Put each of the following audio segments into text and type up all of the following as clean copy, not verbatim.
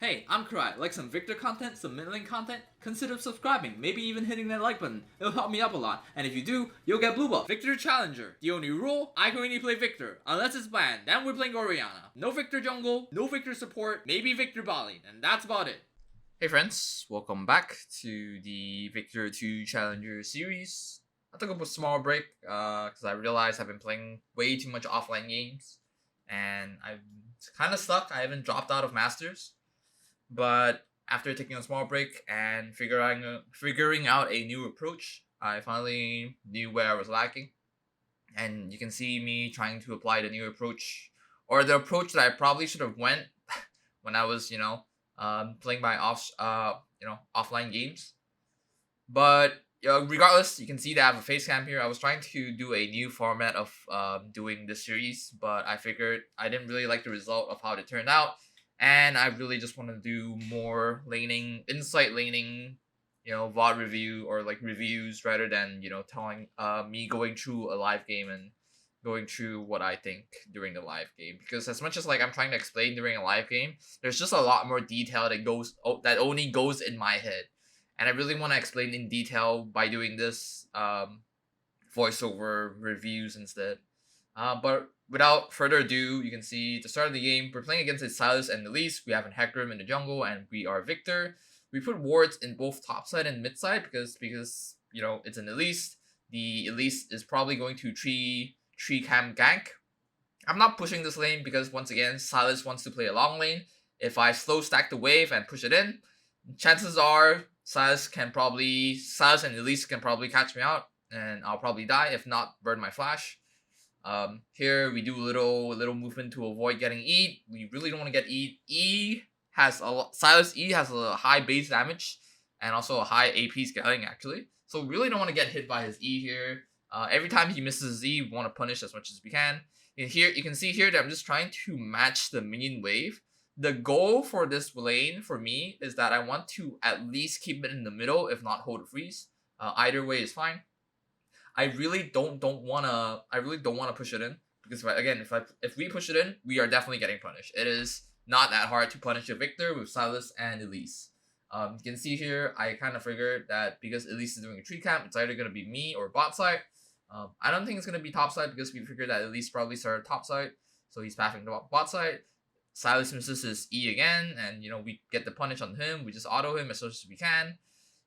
Hey, I'm Karai. Like some Victor content, some middling content? Consider subscribing, maybe even hitting that like button. It'll help me up a lot. And if you do, you'll get blue buff. Victor Challenger. The only rule, I can only play Victor. Unless it's banned, then we're playing Oriana. No Victor jungle, no Victor support, maybe Victor Bali, and that's about it. Hey friends, welcome back to the Victor 2 Challenger series. I took a small break because I realized I've been playing way too much offline games and I'm kind of stuck. I haven't dropped out of Masters, but after taking a small break and figuring out a new approach, I finally knew where I was lacking. And you can see me trying to apply the new approach, or the approach that I probably should have went when I was, playing my offline games. But regardless, you can see that I have a face cam here. I was trying to do a new format of doing this series, but I figured I didn't really like the result of how it turned out, and I really just want to do more laning, insight laning, VOD review or like reviews rather than telling me going through a live game and going through what I think during the live game. Because as much as like I'm trying to explain during a live game, there's just a lot more detail that only goes in my head, and I really want to explain in detail by doing this voiceover reviews instead. But without further ado, you can see the start of the game. We're playing against a SYLAS and Elise. We have an Hecarim in the jungle, and we are Victor. We put wards in both top side and mid side because it's an Elise. The Elise is probably going to tree cam gank. I'm not pushing this lane because once again, SYLAS wants to play a long lane. If I slow stack the wave and push it in, chances are SYLAS and Elise can probably catch me out, and I'll probably die if not burn my flash. Here we do a little movement to avoid getting E. We really don't want to get E. SYLAS E has a high base damage and also a high AP scaling actually. So we really don't want to get hit by his E here. Every time he misses his E, we want to punish as much as we can. And here you can see here that I'm just trying to match the minion wave. The goal for this lane for me is that I want to at least keep it in the middle, if not hold a freeze. Either way is fine. I really don't wanna push it in because if we push it in, we are definitely getting punished. It is not that hard to punish a Victor with SYLAS and Elise. You can see here, I kind of figured that because Elise is doing a tree camp, it's either gonna be me or bot side. I don't think it's gonna be top side because we figured that Elise probably started top side, so he's pathing to bot side. SYLAS misses his E again, and we get the punish on him. We just auto him as much as we can.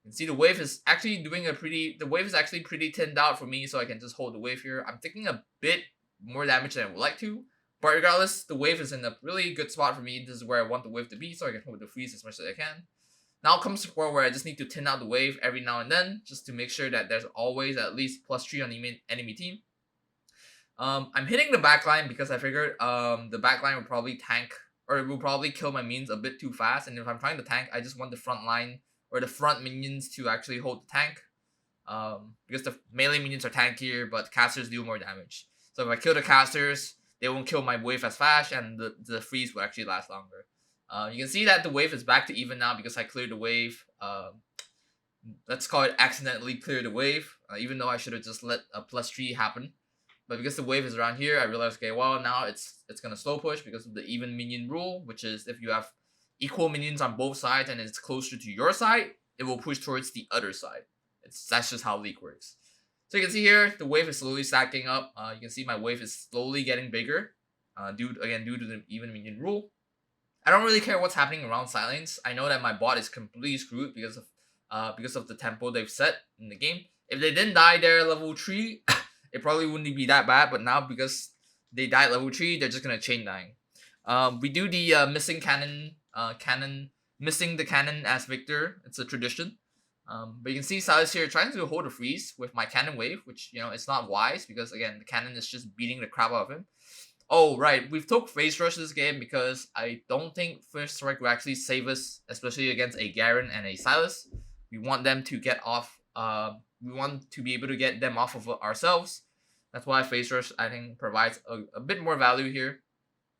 You can see the wave is actually pretty thinned out for me, so I can just hold the wave here. I'm taking a bit more damage than I would like to, but regardless, the wave is in a really good spot for me. This is where I want the wave to be, so I can hold the freeze as much as I can. Now comes the part where I just need to thin out the wave every now and then, just to make sure that there's always at least +3 on the enemy team. I'm hitting the backline because I figured the backline will probably tank, or it will probably kill my minions a bit too fast, and if I'm trying to tank, I just want the front line or the front minions to actually hold the tank. Because the melee minions are tankier, but casters do more damage. So if I kill the casters, they won't kill my wave as fast, and the freeze will actually last longer. You can see that the wave is back to even now because I cleared the wave. Let's call it accidentally clear the wave, even though I should have just let a +3 happen. But because the wave is around here, I realized, okay, well, now it's gonna slow push because of the even minion rule, which is if you have equal minions on both sides and it's closer to your side, it will push towards the other side. That's just how League works. So you can see here, the wave is slowly stacking up. You can see my wave is slowly getting bigger, due to the even minion rule. I don't really care what's happening around Silence. I know that my bot is completely screwed because of the tempo they've set in the game. If they didn't die there level 3, it probably wouldn't be that bad. But now because they died level 3, they're just gonna chain dying. We do the missing the cannon as Victor. It's a tradition. But you can see SYLAS here trying to hold a freeze with my cannon wave, which it's not wise because again the cannon is just beating the crap out of him. Oh right, we've took face rush this game because I don't think first strike will actually save us, especially against a Garen and a SYLAS. We want them to get off. We want to be able to get them off of ourselves. That's why face rush I think provides a bit more value here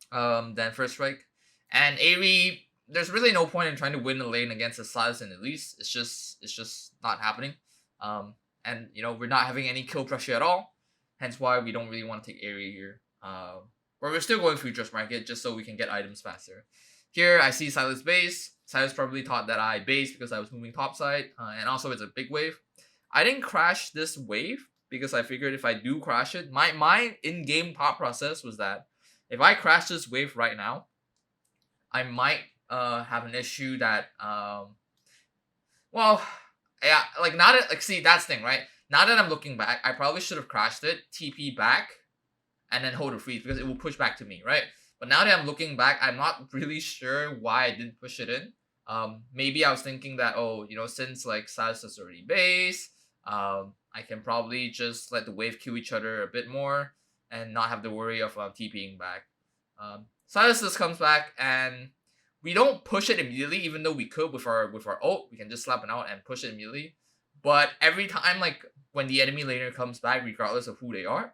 than first strike. And Aerie, there's really no point in trying to win the lane against a SYLAS and Elise. It's just not happening. And we're not having any kill pressure at all. Hence why we don't really want to take Aerie here. But we're still going Futures Market just so we can get items faster. Here I see Sylas base. Sylas probably thought that I based because I was moving topside, and also it's a big wave. I didn't crash this wave because I figured if I do crash it, my in-game thought process was that if I crash this wave right now, I might have an issue that well, yeah, like not like see that's the thing, right? Now that I'm looking back, I probably should have crashed it, TP back, and then hold a freeze because it will push back to me, right? But now that I'm looking back, I'm not really sure why I didn't push it in. Maybe I was thinking that, oh, since like SYLAS is already base, I can probably just let the wave kill each other a bit more and not have to worry of TPing back. SYLAS just comes back and we don't push it immediately, even though we could with our ult. We can just slap it out and push it immediately. But every time, like when the enemy laner comes back, regardless of who they are,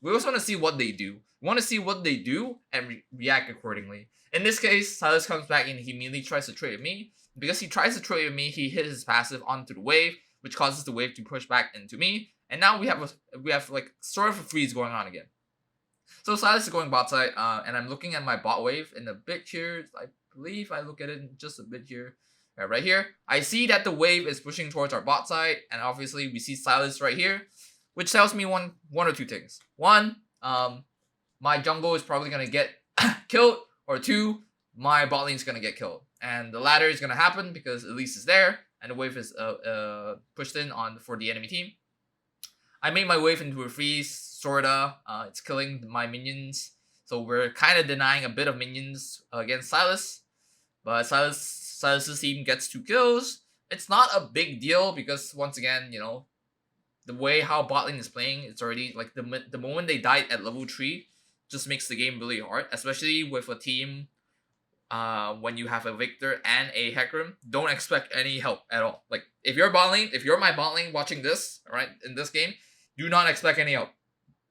we also want to see what they do. We want to see what they do and react accordingly. In this case, SYLAS comes back and he immediately tries to trade with me. Because he tries to trade with me, he hits his passive onto the wave, which causes the wave to push back into me. And now we have like sort of a freeze going on again. So SYLAS is going bot side, and I'm looking at my bot wave in a bit here. I believe I look at it in just a bit here. Right here, I see that the wave is pushing towards our bot side, and obviously we see SYLAS right here, which tells me one or two things. One, my jungle is probably gonna get killed, or two, my bot lane is gonna get killed. And the latter is gonna happen because Elise is there, and the wave is pushed in for the enemy team. I made my wave into a freeze, sorta. It's killing my minions, so we're kind of denying a bit of minions against SYLAS. But SYLAS' team gets 2 kills. It's not a big deal because once again, the way how bot lane is playing, it's already like the moment they died at level 3 just makes the game really hard, especially with a team when you have a Viktor and a Hecarim. Don't expect any help at all. Like if you're my bot lane watching this, right, in this game, do not expect any help.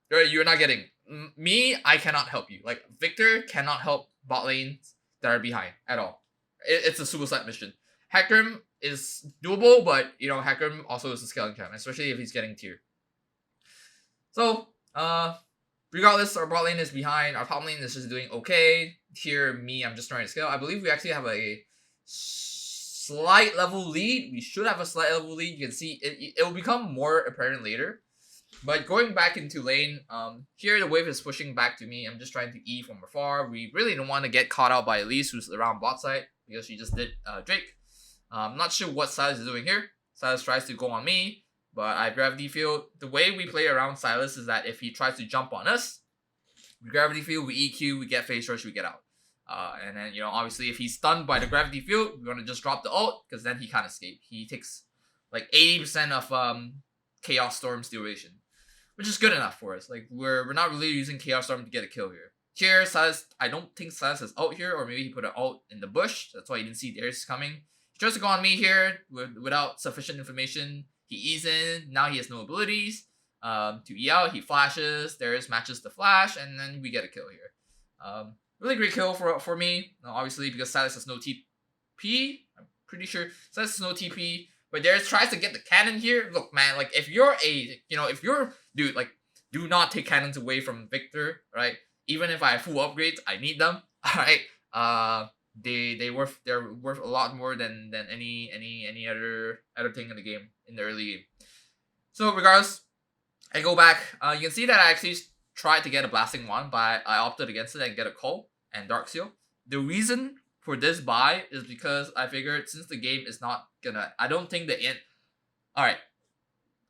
You're not getting me. I cannot help you. Like Viktor cannot help bot lanes that are behind at all. It's a suicide mission. Hecarim is doable, but Hecarim also is a scaling champ, especially if he's getting tier. So regardless, our bot lane is behind. Our top lane is just doing okay. Here, I'm just trying to scale. I believe we actually have a slight level lead. We should have a slight level lead. You can see it will become more apparent later. But going back into lane, here the wave is pushing back to me. I'm just trying to E from afar. We really don't want to get caught out by Elise, who's around bot side, because she just did Drake. I'm not sure what SYLAS is doing here. SYLAS tries to go on me, but I gravity field. The way we play around SYLAS is that if he tries to jump on us, we gravity field, we EQ, we get face rush, we get out. And then, obviously if he's stunned by the gravity field, we're going to just drop the ult, because then he can't escape. He takes like 80% of Chaos Storm's duration, which is good enough for us. Like, we're not really using Chaos Storm to get a kill here. Here, SYLAS, I don't think SYLAS has ult here, or maybe he put an ult in the bush. That's why you didn't see theirs coming. He tries to go on me here without sufficient information. He E's in. Now he has no abilities. To E out, he flashes. There's matches the flash, and then we get a kill here. Really great kill for me. Obviously, because SYLAS has no TP. I'm pretty sure SYLAS has no TP. But Darius tries to get the cannon here. Look, man, like if you're dude, like do not take cannons away from Viktor, right? Even if I have full upgrades, I need them. Alright. They're worth a lot more than any other thing in the game, in the early game. So regardless, I go back. You can see that I actually tried to get a blasting wand, but I opted against it and get a call and dark seal. The reason for this buy is because I figured since the game is not gonna, I don't think the end. Alright.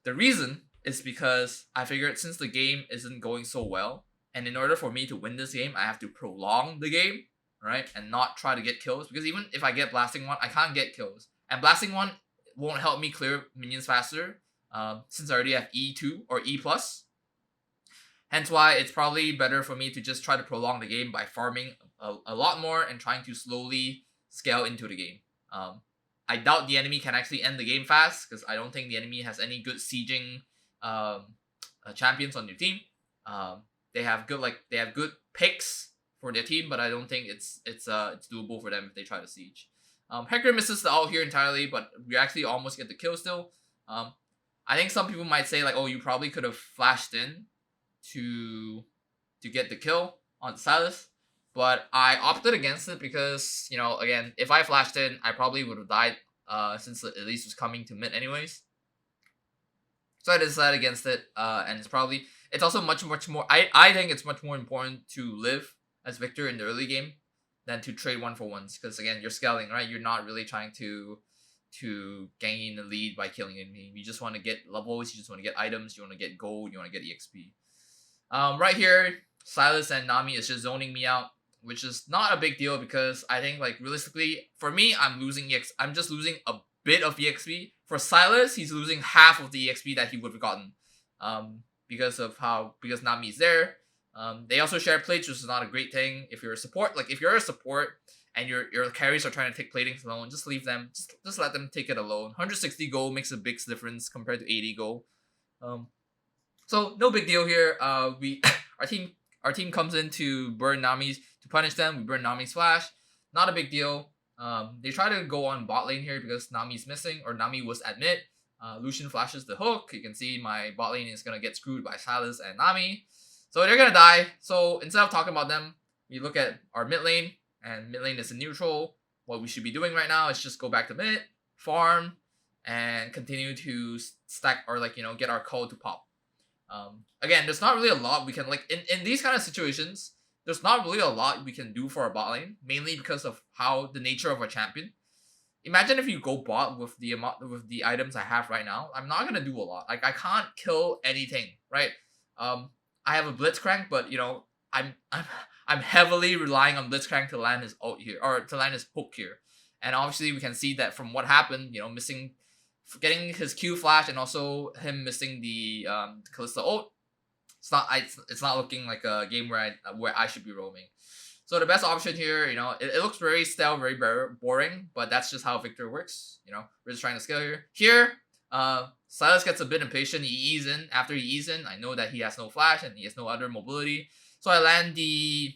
The reason is because I figured since the game isn't going so well, and in order for me to win this game, I have to prolong the game, right? And not try to get kills. Because even if I get Blasting One, I can't get kills. And Blasting One won't help me clear minions faster, since I already have E2 or E+. Hence why it's probably better for me to just try to prolong the game by farming a lot more and trying to slowly scale into the game. I doubt the enemy can actually end the game fast, because I don't think the enemy has any good sieging champions on their team. They have good picks for their team, but I don't think it's doable for them if they try to siege. Hecarim misses the ult here entirely, but we actually almost get the kill still. I think some people might say like, oh, you probably could have flashed in to get the kill on SYLAS. but I opted against it because, you know, again, if I flashed in, I probably would have died since the Elise was coming to mid anyways. So I decided against it, and it's also much more, I think it's much more important to live as Viktor in the early game than to trade 1-for-1s, because again, you're scaling, right? You're not really trying to gain the lead by killing enemy. You just want to get levels, you just want to get items, you want to get gold, you want to get EXP. Right here, SYLAS and Nami is just zoning me out, which is not a big deal because I think, like, realistically, for me, I'm just losing a bit of EXP. For SYLAS, he's losing half of the EXP that he would have gotten, because Nami is there. They also share plates, which is not a great thing. If you're a support, and your carries are trying to take platings alone, just leave them. Just let them take it alone. 160 gold makes a big difference compared to 80 gold. So no big deal here. Our team comes in to burn Nami's, to punish them. We burn Nami's flash. Not a big deal. They try to go on bot lane here because Nami's missing, or Nami was at mid. Lucian flashes the hook. You can see my bot lane is gonna get screwed by SYLAS and Nami. So they're gonna die. So instead of talking about them, we look at our mid lane, and mid lane is a neutral. What we should be doing right now is just go back to mid, farm, and continue to stack, or get our call to pop. Again, there's not really a lot we can, in these kind of situations, there's not really a lot we can do for our bot lane, mainly because of the nature of our champion. Imagine if you go bot with the items I have right now. I'm not gonna do a lot. Like, I can't kill anything, right? I have a Blitzcrank, but I'm heavily relying on Blitzcrank to land his ult here, or to land his hook here. And obviously we can see that from what happened, getting his Q flash and also him missing the Kalista ult. It's not looking like a game where I should be roaming. So the best option here, it looks very stale, very boring, but that's just how Viktor works. We're just trying to scale here. Here, SYLAS gets a bit impatient. He ease in. After he ease in, I know that he has no flash and he has no other mobility. So I land the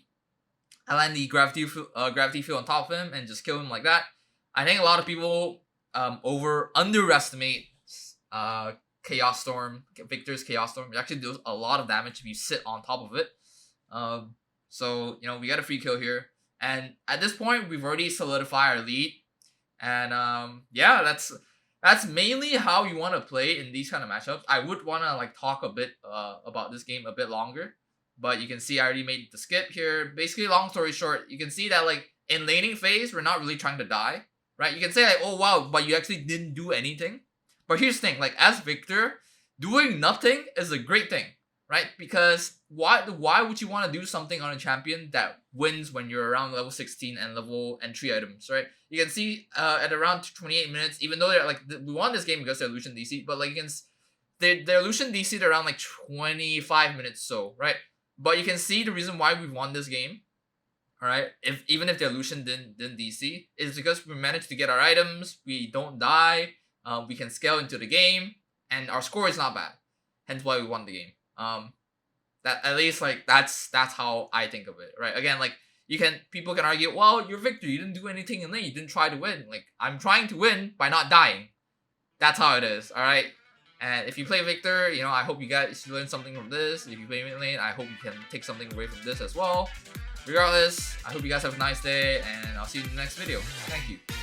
gravity field on top of him and just kill him like that. I think a lot of people underestimate Chaos Storm, Viktor's Chaos Storm. It actually does a lot of damage if you sit on top of it. So we got a free kill here, and at this point we've already solidified our lead. And yeah, that's mainly how you want to play in these kind of matchups. I would want to talk a bit about this game a bit longer, but you can see I already made the skip here. Basically, long story short, you can see that in laning phase, we're not really trying to die, right? You can say oh wow, but you actually didn't do anything. But here's the thing, as Viktor, doing nothing is a great thing, right? Because why would you want to do something on a champion that wins when you're around level 16 and 3 items, right? You can see at around 28 minutes, even though they're we won this game because they're Lucian DC, but they're Lucian DC'd around 25 minutes so, right? But you can see the reason why we won this game, alright, even if their Lucian didn't DC, is because we managed to get our items, we don't die, we can scale into the game, and our score is not bad. Hence why we won the game. That at least that's how I think of it, right? Again, people can argue, well, you're Viktor, you didn't do anything in lane, you didn't try to win. I'm trying to win by not dying. That's how it is, alright? And if you play Viktor, I hope you guys learn something from this. If you play mid lane, I hope you can take something away from this as well. Regardless, I hope you guys have a nice day, and I'll see you in the next video. Thank you.